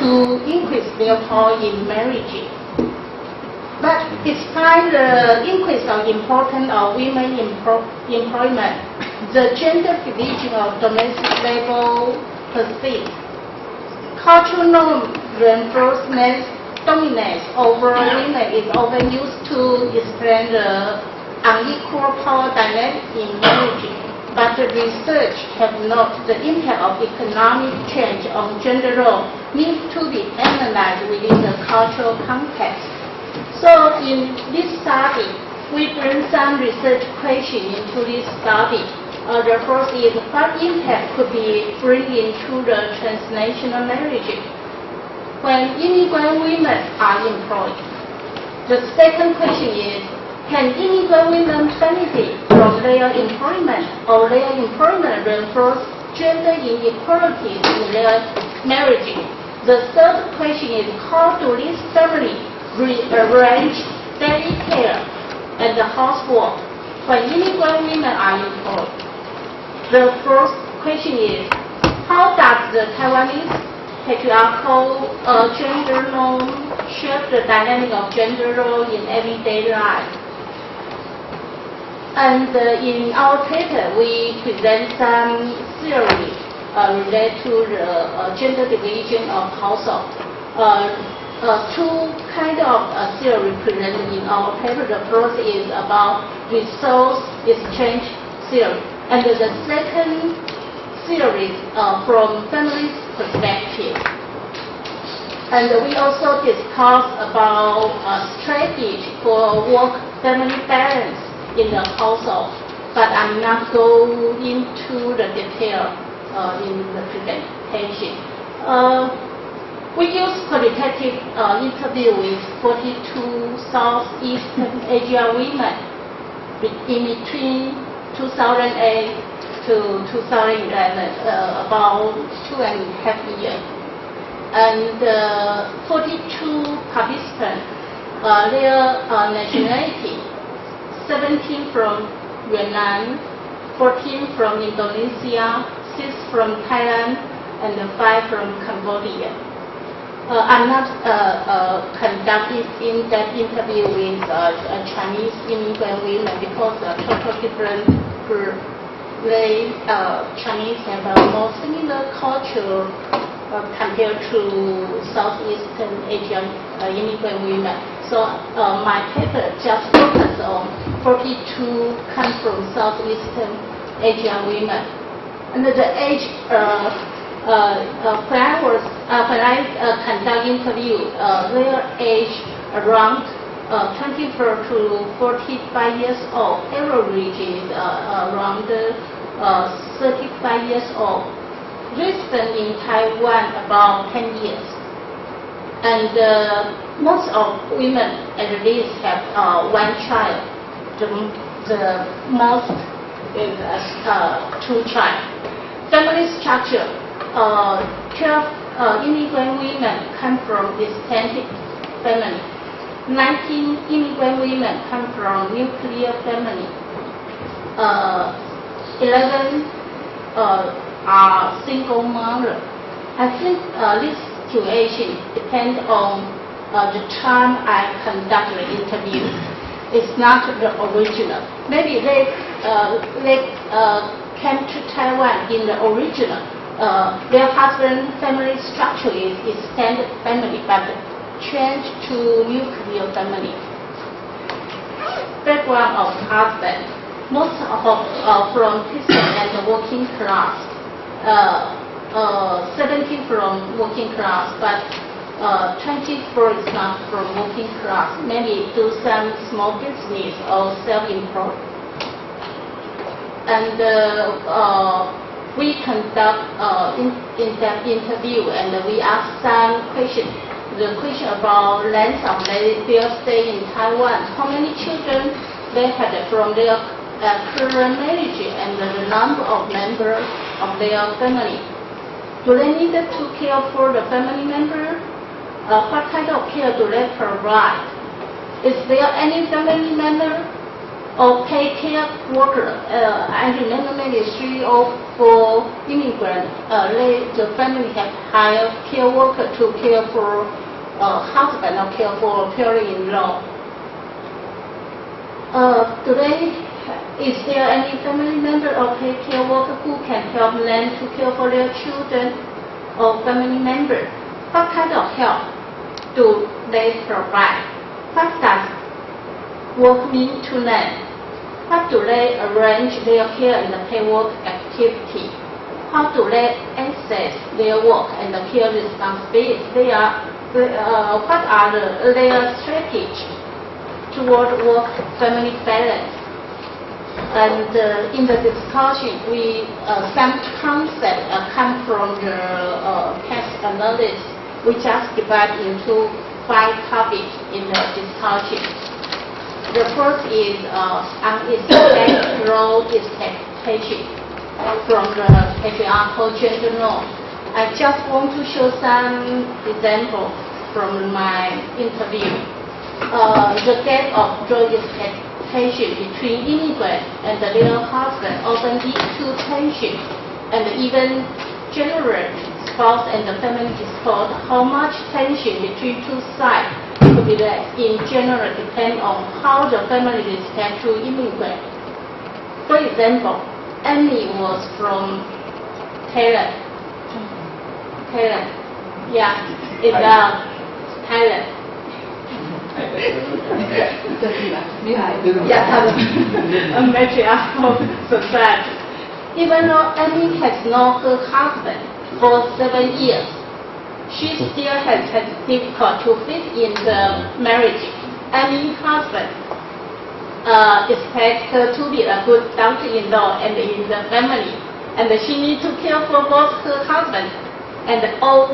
to increase their power in marriage. But despite the increase of importance of women employment, the gender division of domestic labor persists. Cultural norm reinforcement dominance over women is often used to explain the unequal power dynamic in marriage, but the research have noted the impact of economic change on gender role needs to be analyzed within the cultural context. So in this study, we bring some research questions into this study. The first is what impact could be bring into the transnational marriage when immigrant women are employed. The second question is, can immigrant women benefit from their employment, or their employment reinforce gender inequalities in their marriage? The third question is, how do these families rearrange daily care and the housework when immigrant women are employed? The fourth question is, how does the Taiwanese patriarchal gender norm shape the dynamic of gender role in everyday life? And in our paper, we present some theory related to the gender division of household. Two kind of theory presented in our paper. The first is about resource exchange theory, and the second theory from family's perspective. And we also discuss about strategy for work-family balance in the household, but I'm not going into the detail in the presentation. We use qualitative interview with 42 Southeastern Asia women in between 2008 to 2011, about 2.5 years. And 42 participants, their nationality, 17 from Vietnam, 14 from Indonesia, 6 from Thailand, and 5 from Cambodia. I'm not conducting in-depth interview with Chinese immigrant women because total different group. They Chinese have a more similar culture compared to Southeastern Asian immigrant women. So my paper just focuses on 42 come from Southeastern Asian women, and the age. When I conduct interview, their age around 24 to 45 years old. Average is around 35 years old. Resident in Taiwan about 10 years. And most of women at least have one child. The most is 2 child. Family structure. 12 immigrant women come from extended family. 19 immigrant women come from nuclear family. 11 are single mother. I think this situation depends on the time I conduct the interview. It's not the original. Maybe they came to Taiwan in the original. Their husband family structure is extended family, but changed to nuclear family. Background of husband, most of from peasant and working class. 17 from working class, but 24 is not from working class. Maybe do some small business or self-employed. And we conduct in-depth interview, and we ask some questions. The question about length of their stay in Taiwan, how many children they had from their current marriage, and the number of members of their family. Do they need to care for the family member? What kind of care do they provide? Is there any family member or pay care worker. I remember maybe 3 or 4 immigrants. The family have hired care worker to care for husband or care for parent-in-law. Today, is there any family member or pay care worker who can help them to care for their children or family member? What kind of help do they provide? What does work mean to them? What do they arrange their care and the pay work activity? How do they access their work and the care responsibilities? What are their strategies toward work-family balance? And in the discussion, some concepts come from the past analysis. We just divide into 5 topics in the discussion. The first is unexpected role expectation from the patriarchal gender norm. I just want to show some examples from my interview. The gap of role expectation between immigrants and their husband often leads to tension and even generate spouse and the family dispute. How much tension between 2 sides could be less in general depend on how the family respect to immigrants. For example, Amy was from Thailand. Yeah, in Thailand. A matriarchal society. Even though Amy has known her husband for 7 years, she still has had difficulty to fit in the marriage. Amy's husband expects her to be a good daughter-in-law and in the family, and she needs to care for both her husband and all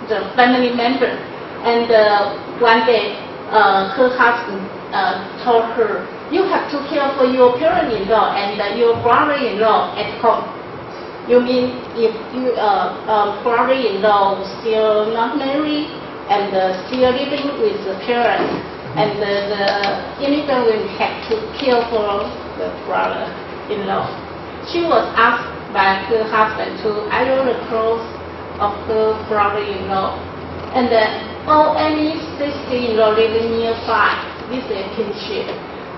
the family members. And one day, her husband told her, "You have to care for your parent-in-law and your brother-in-law at home." You mean if you brother-in-law still not married and still living with the parents, and the immigrant will have to care for the brother-in-law. She was asked by her husband to iron the clothes of her brother-in-law, and Amy's sister-in-law living nearby. This is a kinship.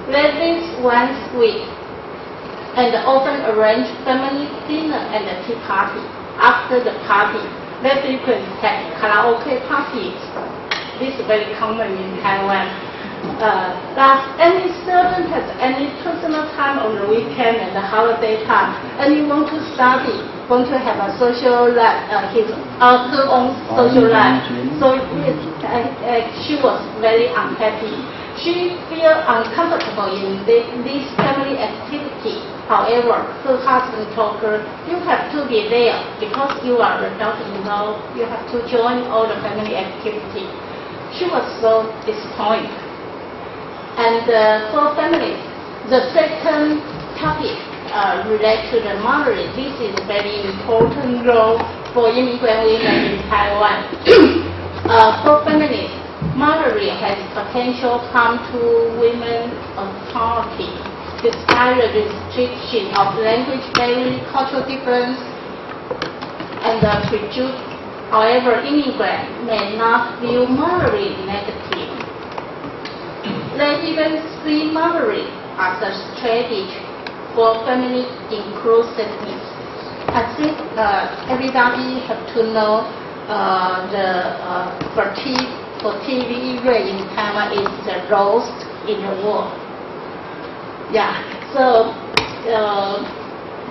They live once a week, and often arrange family dinner and a tea party. After the party, they frequently have karaoke parties. This is very common in Taiwan. Does any student have any personal time on the weekend and the holiday time? And you want to study, want to have a social life, her own social life. So she was very unhappy. She felt uncomfortable in this family activity. However, her husband told her, "You have to be there because you are the daughter-in-law. You have to join all the family activity." She was so disappointed. And for families, the second topic relates to the mothering. This is a very important role for immigrant women in Taiwan. For families, mothering has potential harm to women's authority. Despite the restriction of language barrier, cultural difference, and prejudice, however, immigrants may not view mothering negatively. They even see mothering as a strategy for family inclusiveness. I think everybody have to know the fertility rate in Taiwan is the lowest in the world. Yeah, so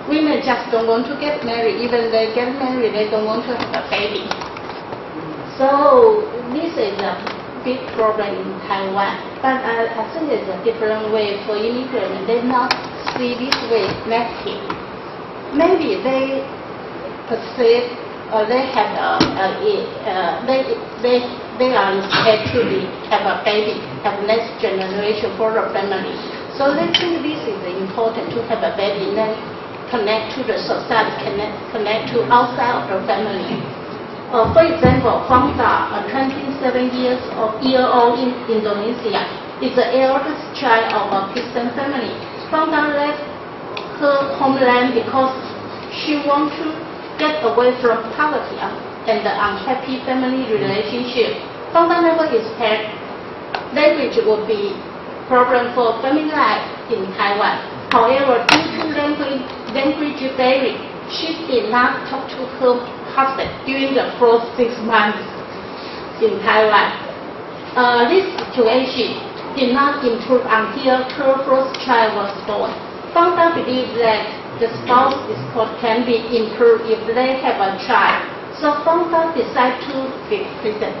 women just don't want to get married. Even they get married, they don't want to have a baby. So this is a big problem in Taiwan. But I think it's a different way for immigrants. They not see this way negative. Maybe they perceive they have they are expected to have a baby, have next generation for the family. So they think this is important to have a baby, then connect to the society, connect to outside of the family. For example, Huangda, a 27-year-old in Indonesia, is the eldest child of a Christian family. Founder left her homeland because she wanted to get away from poverty and the unhappy family relationship. Founder never expected language would be problem for family life in Taiwan. However, due to language barrier, she did not talk to her husband during the first 6 months in Taiwan. This situation did not improve until her first child was born. Founder believed that the spouse support can be improved if they have a child, so Founder decided to be present.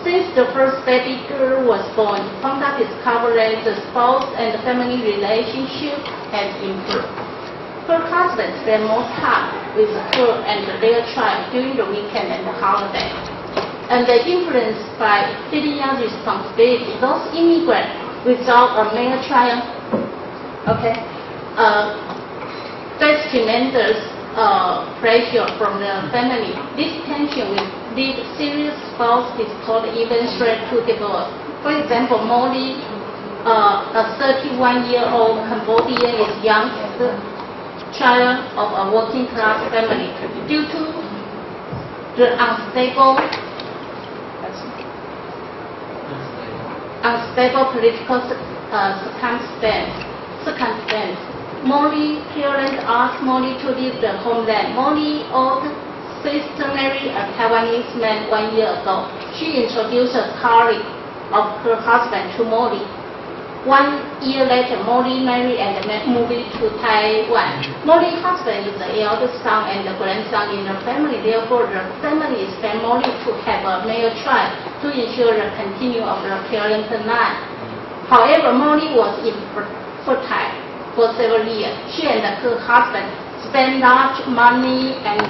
Since the first baby girl was born, Founder discovered that the spouse and the family relationship has improved. Her husband spent more time with her and their child during the weekend and the holiday. And they influenced by feeling responsibility. Those immigrants without a male child, face tremendous pressure from the family. This tension will lead serious spouse dispute, even threat to divorce. For example, Molly, a 31-year-old Cambodian, is young child of a working class family. Due to the unstable political circumstance, Molly's parents asked Molly to leave the homeland. Molly's old sister married a Taiwanese man 1 year ago. She introduced a colleague of her husband to Molly. 1 year later, Molly married and moved to Taiwan. Molly's husband is the eldest son and the grandson in the family. Therefore, the family expects Molly to have a male child to ensure the continuation of the parental line. However, Molly was infertile for several years. She and her husband spent large money and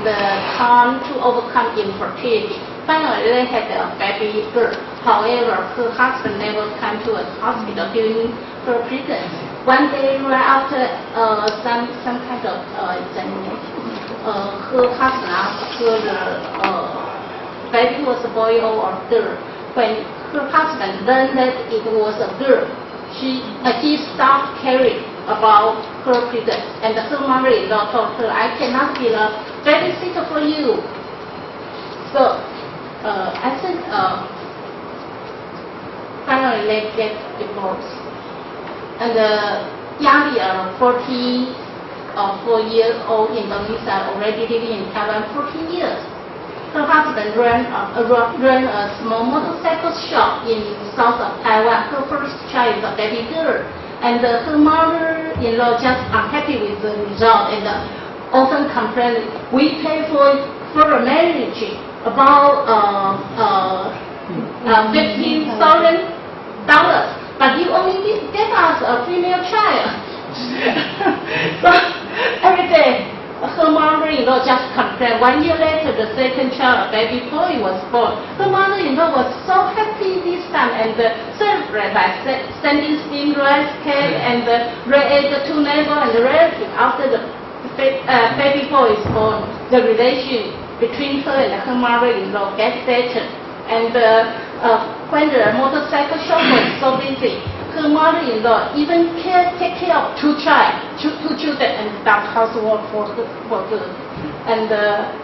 time to overcome infertility. Finally, they had a baby girl. However, her husband never came to a hospital during her pregnancy. One day, right after some kind of examination, her husband asked her the baby was a boy or a girl. When her husband learned that it was a girl, he stopped caring about her pregnancy, and her mother-in-law told her, "I cannot be a babysitter for you." So I think finally they get divorced. And Yali, a 44-year-old Indonesian, already living in Taiwan 14 years. Her husband ran a small motorcycle shop in south of Taiwan. Her first child is a baby girl. And her mother-in-law just unhappy with the result and often complained, "We pay for the marriage about $15,000, but you only gave us a female child." So every day, her mother-in-law just complained. 1 year later, the second child, a baby boy, was born. Her mother-in-law was so happy this time and celebrated by sending steamed rice cake and ate the two neighbors and the relatives. After the baby boy is born, the relation between her and her mother-in-law gets better. And when the motorcycle shop was so busy, her mother-in-law even take care of two children and start housework for her. And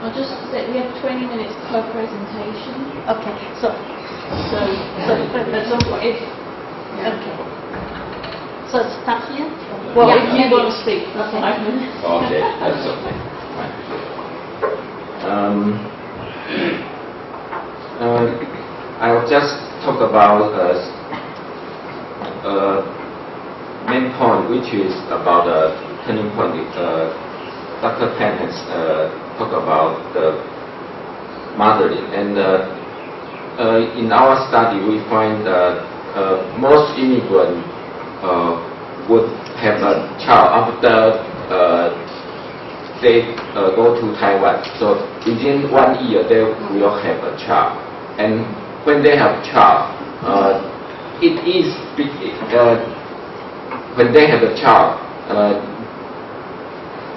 I'll just say we have 20 minutes per presentation. Okay, so if okay. So stop here. Well, Yeah, if you want to speak for Okay. 5 minutes. Okay, that's okay. I'll just talk about main point, which is about the turning point. Dr. Pan has talked about the mothering, and in our study we find that most immigrants would have a child after they go to Taiwan. So within 1 year they will have a child, and when they have a child, it is when they have a child,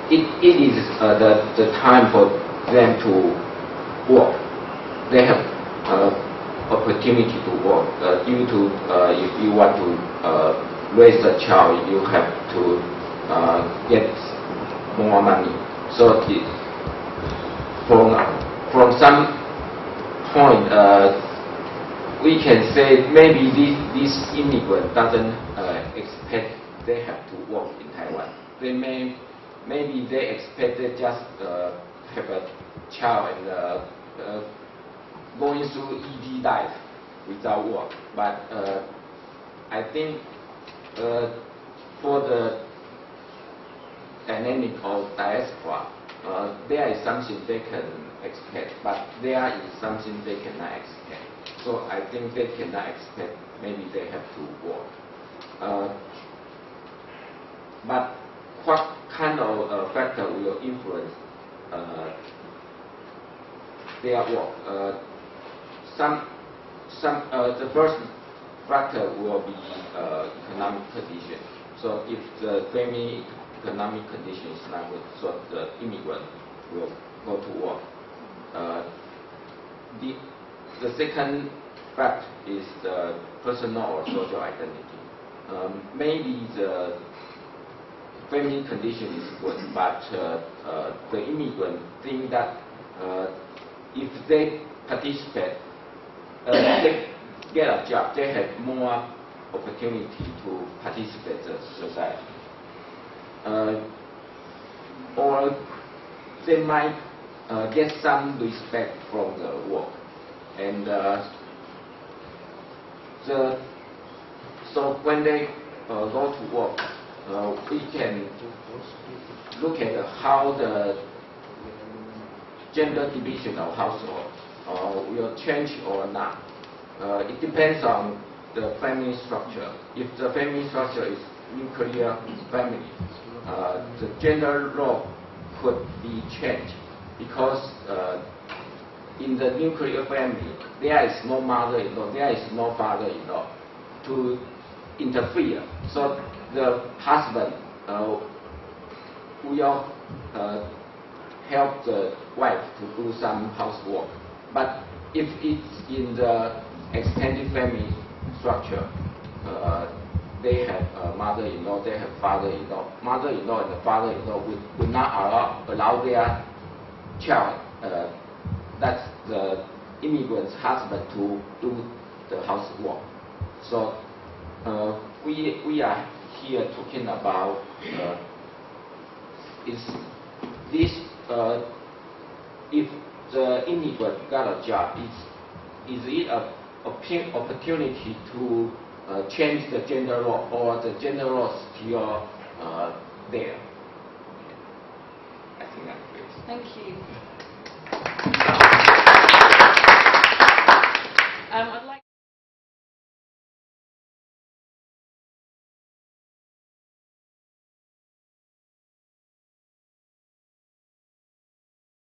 it is the time for them to work. They have opportunity to work due to if you want to raise a child, you have to get more money. So from some point, we can say maybe this immigrant doesn't expect they have to work in Taiwan. Maybe they expect they just have a child and going through easy life without work. But I think for the dynamic of diaspora, there is something they can expect, but there is something they cannot expect. So I think they cannot expect maybe they have to work. But what kind of factor will influence their work? The first factor will be economic condition. So if the family economic condition is not good, so the immigrant will go to work. The second fact is the personal or social identity. Maybe the family condition is good, but the immigrant think that if they participate, they get a job, they have more opportunity to participate in society. Or they might get some respect from the work. And so when they go to work, we can look at how the gender division of household will change or not. It depends on the family structure. If the family structure is nuclear family, the gender role could be changed because in the nuclear family, there is no mother-in-law, there is no father-in-law to interfere. So the husband will help the wife to do some housework. But if it's in the extended family structure, they have a mother-in-law, they have father-in-law. Mother-in-law and the father-in-law would not allow their child, that's the immigrant's husband, to do the housework. So we are here talking about is this if the immigrant got a job, is it an opportunity to change the gender role, or the gender role is still there? I think that's it. Thank you.